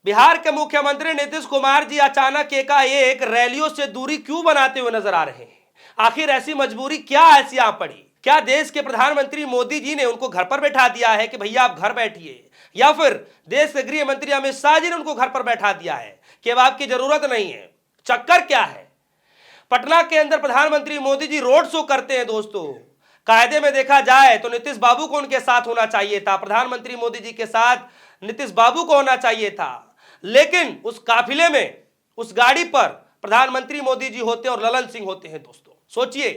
बिहार के मुख्यमंत्री नीतीश कुमार जी अचानक एकाएक रैलियों से दूरी क्यों बनाते हुए नजर आ रहे हैं? आखिर ऐसी मजबूरी क्या ऐसी आ पड़ी? क्या देश के प्रधानमंत्री मोदी जी ने उनको घर पर बैठा दिया है कि भैया आप घर बैठिए, या फिर देश के गृह मंत्री अमित शाह जी ने उनको घर पर बैठा दिया है कि अब आपकी जरूरत नहीं है? चक्कर क्या है? पटना के अंदर प्रधानमंत्री मोदी जी रोड शो करते हैं दोस्तों। कायदे में देखा जाए तो नीतीश बाबू को उनके साथ होना चाहिए था, प्रधानमंत्री मोदी जी के साथ नीतीश बाबू को होना चाहिए था, लेकिन उस काफिले में, उस गाड़ी पर प्रधानमंत्री मोदी जी होते और ललन सिंह होते हैं दोस्तों। सोचिए,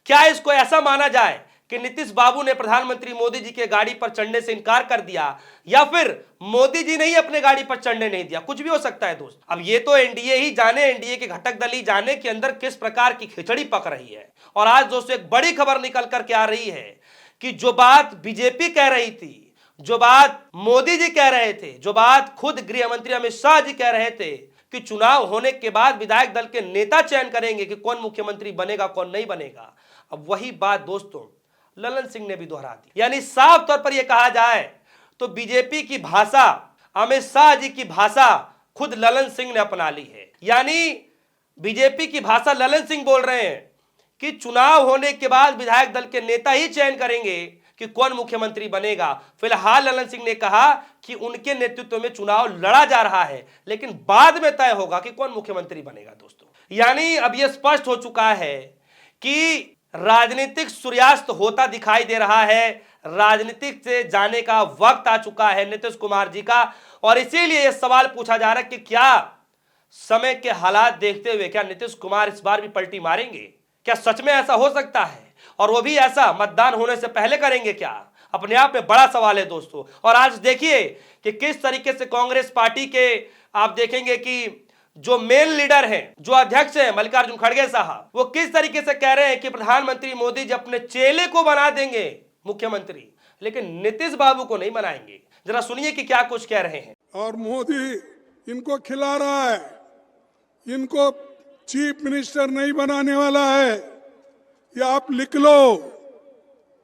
क्या इसको ऐसा माना जाए कि नीतीश बाबू ने प्रधानमंत्री मोदी जी के गाड़ी पर चढ़ने से इनकार कर दिया, या फिर मोदी जी ने ही अपने गाड़ी पर चढ़ने नहीं दिया? कुछ भी हो सकता है दोस्त। अब ये तो एनडीए ही जाने, एनडीए के घटक दल ही जाने के अंदर किस प्रकार की खिचड़ी पक रही है। और आज दोस्तों एक बड़ी खबर निकल करके आ रही है कि जो बात बीजेपी कह रही थी, जो बात मोदी जी कह रहे थे, जो बात खुद गृह मंत्री अमित शाह जी कह रहे थे कि चुनाव होने के बाद विधायक दल के नेता चयन करेंगे कि कौन मुख्यमंत्री बनेगा कौन नहीं बनेगा, अब वही बात दोस्तों ललन सिंह ने भी दोहरा दी। यानी साफ तौर पर यह कहा जाए तो बीजेपी की भाषा, अमित शाह जी की भाषा खुद ललन सिंह ने अपना ली है। यानी बीजेपी की भाषा ललन सिंह बोल रहे हैं कि चुनाव होने के बाद विधायक दल के नेता ही चयन करेंगे कि कौन मुख्यमंत्री बनेगा। फिलहाल ललन सिंह ने कहा कि उनके नेतृत्व में चुनाव लड़ा जा रहा है, लेकिन बाद में तय होगा कि कौन मुख्यमंत्री बनेगा दोस्तों। यानी अब यह स्पष्ट हो चुका है कि राजनीतिक सूर्यास्त होता दिखाई दे रहा है, राजनीतिक से जाने का वक्त आ चुका है नीतीश कुमार जी का। और इसीलिए यह सवाल पूछा जा रहा है कि क्या समय के हालात देखते हुए क्या नीतीश कुमार इस बार भी पलटी मारेंगे? क्या सच में ऐसा हो सकता है, और वो भी ऐसा मतदान होने से पहले करेंगे क्या? अपने आप में बड़ा सवाल है दोस्तों। और आज देखिए कि किस तरीके से कांग्रेस पार्टी के आप देखेंगे कि जो मेन लीडर हैं, जो अध्यक्ष हैं मल्लिकार्जुन खड़गे साहब, वो किस तरीके से कह रहे हैं कि प्रधानमंत्री मोदी जी अपने चेले को बना देंगे मुख्यमंत्री, लेकिन नीतीश बाबू को नहीं बनाएंगे। जरा सुनिए कि क्या कुछ कह रहे हैं। और मोदी इनको खिला रहा है, इनको चीफ मिनिस्टर नहीं बनाने वाला है, ये आप लिख लो।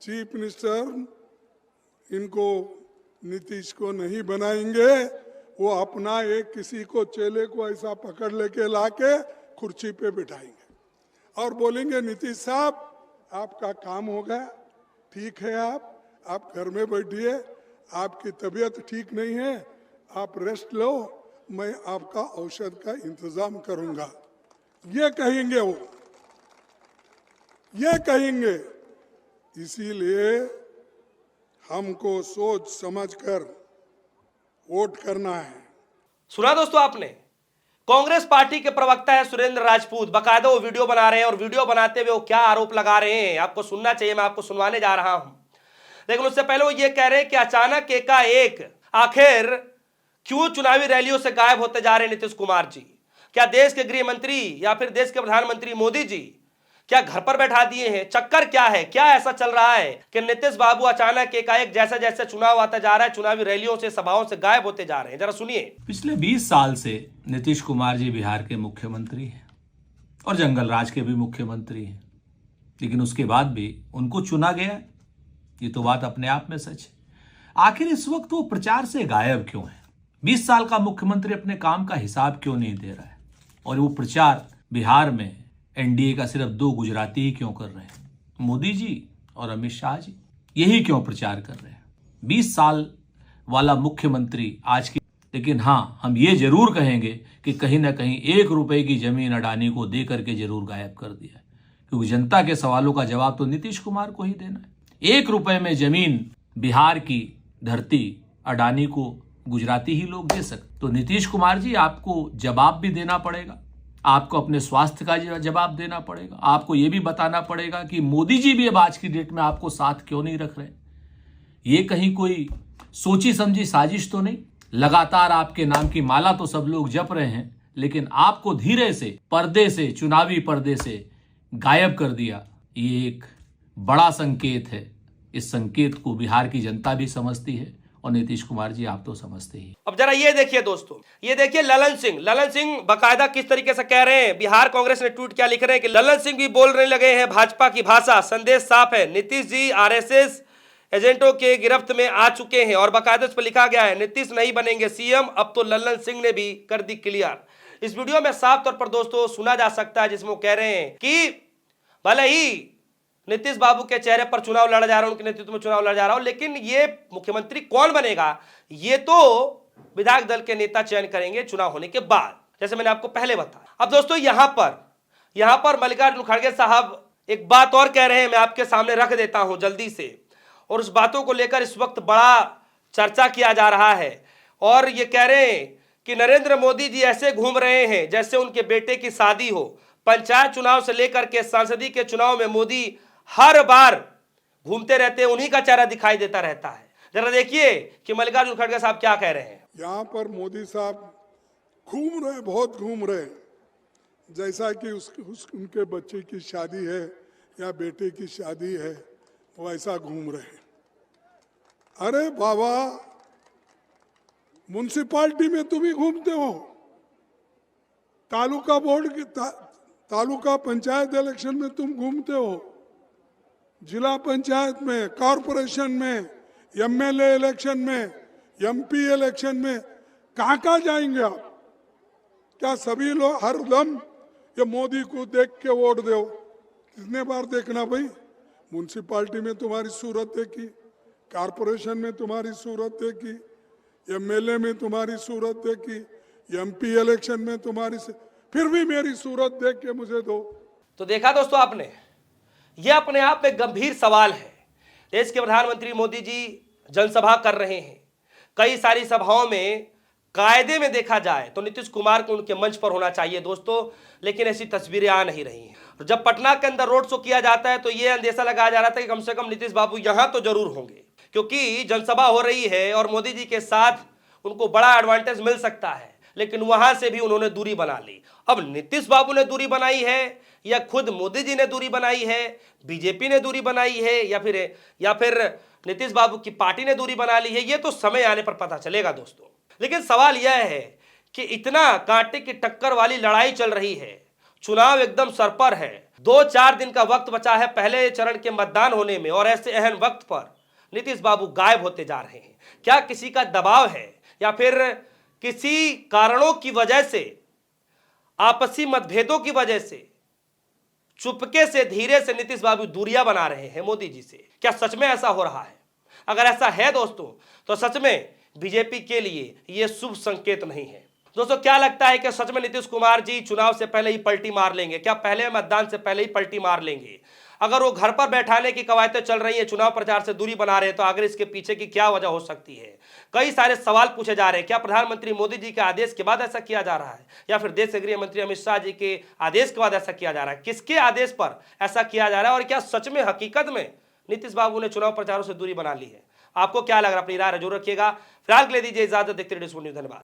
चीफ मिनिस्टर इनको नीतीश को नहीं बनाएंगे, वो अपना एक किसी को चेले को ऐसा पकड़ लेके लाके कुर्सी पे बिठाएंगे और बोलेंगे नीतीश साहब आपका काम हो गया, ठीक है, आप घर में बैठिए, आपकी तबीयत ठीक नहीं है, आप रेस्ट लो, मैं आपका औषध का इंतजाम करूंगा। ये कहेंगे, वो ये कहेंगे। इसीलिए हमको सोच समझकर वोट करना है। सुना दोस्तों आपने? कांग्रेस पार्टी के प्रवक्ता है सुरेंद्र राजपूत, बकायदा वो वीडियो बना रहे हैं, और वीडियो बनाते हुए वो क्या आरोप लगा रहे हैं आपको सुनना चाहिए, मैं आपको सुनवाने जा रहा हूं। लेकिन उससे पहले वो ये कह रहे हैं कि अचानक एकाएक आखिर क्यों चुनावी रैलियों से गायब होते जा रहे हैं नीतीश कुमार जी? क्या देश के गृह मंत्री या फिर देश के प्रधानमंत्री मोदी जी क्या घर पर बैठा दिए हैं? चक्कर क्या है? क्या ऐसा चल रहा है कि नीतीश बाबू अचानक एकाएक जैसा जैसे चुनाव आता जा रहा है, चुनावी रैलियों से, सभाओं से गायब होते जा रहे हैं? जरा सुनिए। पिछले 20 साल से नीतीश कुमार जी बिहार के मुख्यमंत्री हैं और जंगल राज के भी मुख्यमंत्री हैं, लेकिन उसके बाद भी उनको चुना गया। ये तो बात अपने आप में सच है। आखिर इस वक्त वो प्रचार से गायब क्यों है? 20 साल का मुख्यमंत्री अपने काम का हिसाब क्यों नहीं दे रहा है? और वो प्रचार बिहार में एनडीए का सिर्फ 2 गुजराती ही क्यों कर रहे हैं? मोदी जी और अमित शाह जी यही क्यों प्रचार कर रहे हैं? 20 साल वाला मुख्यमंत्री आज की, लेकिन हाँ, हम ये जरूर कहेंगे कि कहीं ना कहीं 1 रुपए की जमीन अडानी को दे करके जरूर गायब कर दिया, क्योंकि जनता के सवालों का जवाब तो नीतीश कुमार को ही देना है। 1 रुपए में जमीन बिहार की धरती अडानी को गुजराती ही लोग दे सकते, तो नीतीश कुमार जी आपको जवाब भी देना पड़ेगा, आपको अपने स्वास्थ्य का जवाब देना पड़ेगा, आपको यह भी बताना पड़ेगा कि मोदी जी भी अब आज की डेट में आपको साथ क्यों नहीं रख रहे। ये कहीं कोई सोची समझी साजिश तो नहीं? लगातार आपके नाम की माला तो सब लोग जप रहे हैं, लेकिन आपको धीरे से पर्दे से, चुनावी पर्दे से गायब कर दिया। ये एक बड़ा संकेत है। इस संकेत को बिहार की जनता भी समझती है और नीतीश कुमार जी आप तो समझते ही। अब जरा ये देखिए दोस्तों, ये देखिए ललन सिंह बकायदा किस तरीके से कह रहे हैं। बिहार कांग्रेस ने ट्वीट क्या लिख रहे हैं कि ललन सिंह भी बोलने लगे हैं भाजपा की भाषा, संदेश साफ है, नीतीश जी आरएसएस एजेंटों के गिरफ्त में आ चुके हैं और बाकायदा इस पर लिखा गया है नीतीश नहीं बनेंगे सीएम, अब तो लल्लन सिंह ने भी कर दी क्लियर। इस वीडियो में साफ तौर पर दोस्तों सुना जा सकता है जिसमें वो कह रहे हैं कि भले ही नीतीश बाबू के चेहरे पर चुनाव लड़ा जा रहा है, उनके नेतृत्व में चुनाव लड़ा जा रहा हो, लेकिन ये मुख्यमंत्री कौन बनेगा ये तो विधायक दल के नेता चयन करेंगे चुनाव होने के बाद, जैसे मैंने आपको पहले बताया। अब दोस्तों यहां पर मल्लिकार्जुन खड़गे साहब एक बात और कह रहे हैं, मैं आपके सामने रख देता हूं जल्दी से, और उस बातों को लेकर इस वक्त बड़ा चर्चा किया जा रहा है। और ये कह रहे हैं कि नरेंद्र मोदी जी ऐसे घूम रहे हैं जैसे उनके बेटे की शादी हो। पंचायत चुनाव से लेकर के सांसदीय के चुनाव में मोदी हर बार घूमते रहते हैं, उन्हीं का चेहरा दिखाई देता रहता है। जरा देखिए कि मल्लिकार्जुन खड़गे साहब क्या कह रहे हैं। यहाँ पर मोदी साहब घूम रहे, बहुत घूम रहे, जैसा कि उनके बच्चे की शादी है या बेटे की शादी है वैसा घूम रहे हैं। अरे बाबा, म्युनिसिपालिटी में तुम ही घूमते हो, तालुका बोर्ड की तालुका पंचायत इलेक्शन में तुम घूमते हो, जिला पंचायत में, कॉरपोरेशन में, एमएलए इलेक्शन में, एमपी इलेक्शन में, कहाँ कहाँ जाएंगे आप? क्या सभी लोग हर दम ये मोदी को देख के वोट दो? कितने बार देखना भाई? म्युनिसिपालिटी में तुम्हारी सूरत देखी, कॉरपोरेशन में तुम्हारी सूरत देखी, एमएलए में तुम्हारी सूरत देखी, एमपी इलेक्शन में तुम्हारी फिर भी मेरी सूरत देख के मुझे दो। तो देखा दोस्तों आपने, यह अपने आप में गंभीर सवाल है। देश के प्रधानमंत्री मोदी जी जनसभा कर रहे हैं, कई सारी सभाओं में कायदे में देखा जाए तो नीतीश कुमार को उनके मंच पर होना चाहिए दोस्तों, लेकिन ऐसी तस्वीरें आ नहीं रही हैं। जब पटना के अंदर रोड शो किया जाता है तो यह अंदेशा लगाया जा रहा था कि कम से कम नीतीश बाबू यहां तो जरूर होंगे, क्योंकि जनसभा हो रही है और मोदी जी के साथ उनको बड़ा एडवांटेज मिल सकता है, लेकिन वहां से भी उन्होंने दूरी बना ली। अब नीतीश बाबू ने दूरी बनाई है या खुद मोदी जी ने दूरी बनाई है, बीजेपी ने दूरी बनाई है, या फिर नीतीश बाबू की पार्टी ने दूरी बना ली है, ये तो समय आने पर पता चलेगा दोस्तों। लेकिन सवाल यह है कि इतना कांटे की टक्कर वाली लड़ाई चल रही है, चुनाव एकदम सर पर है, 2-4 दिन का वक्त बचा है पहले चरण के मतदान होने में, और ऐसे अहम वक्त पर नीतीश बाबू गायब होते जा रहे हैं। क्या किसी का दबाव है या फिर किसी कारणों की वजह से, आपसी मतभेदों की वजह से चुपके से धीरे से नीतीश बाबू दूरियां बना रहे हैं मोदी जी से? क्या सच में ऐसा हो रहा है? अगर ऐसा है दोस्तों तो सच में बीजेपी के लिए यह शुभ संकेत नहीं है। दोस्तों क्या लगता है कि सच में नीतीश कुमार जी चुनाव से पहले ही पलटी मार लेंगे? क्या पहले मतदान से पहले ही पलटी मार लेंगे? अगर वो घर पर बैठाने की कवायतें चल रही है, चुनाव प्रचार से दूरी बना रहे हैं, तो आखिर इसके पीछे की क्या वजह हो सकती है? कई सारे सवाल पूछे जा रहे हैं। क्या प्रधानमंत्री मोदी जी के आदेश के बाद ऐसा किया जा रहा है या फिर देश के गृह मंत्री अमित शाह जी के आदेश के बाद ऐसा किया जा रहा है? किसके आदेश पर ऐसा किया जा रहा है और क्या सच में हकीकत में नीतीश बाबू ने चुनाव प्रचारों से दूरी बना ली है? आपको क्या लग रहा है? अपनी राय जरूर रखिएगा। फिलहाल के लिए दीजिए इजाजत। देखते रहिए न्यूज़। धन्यवाद।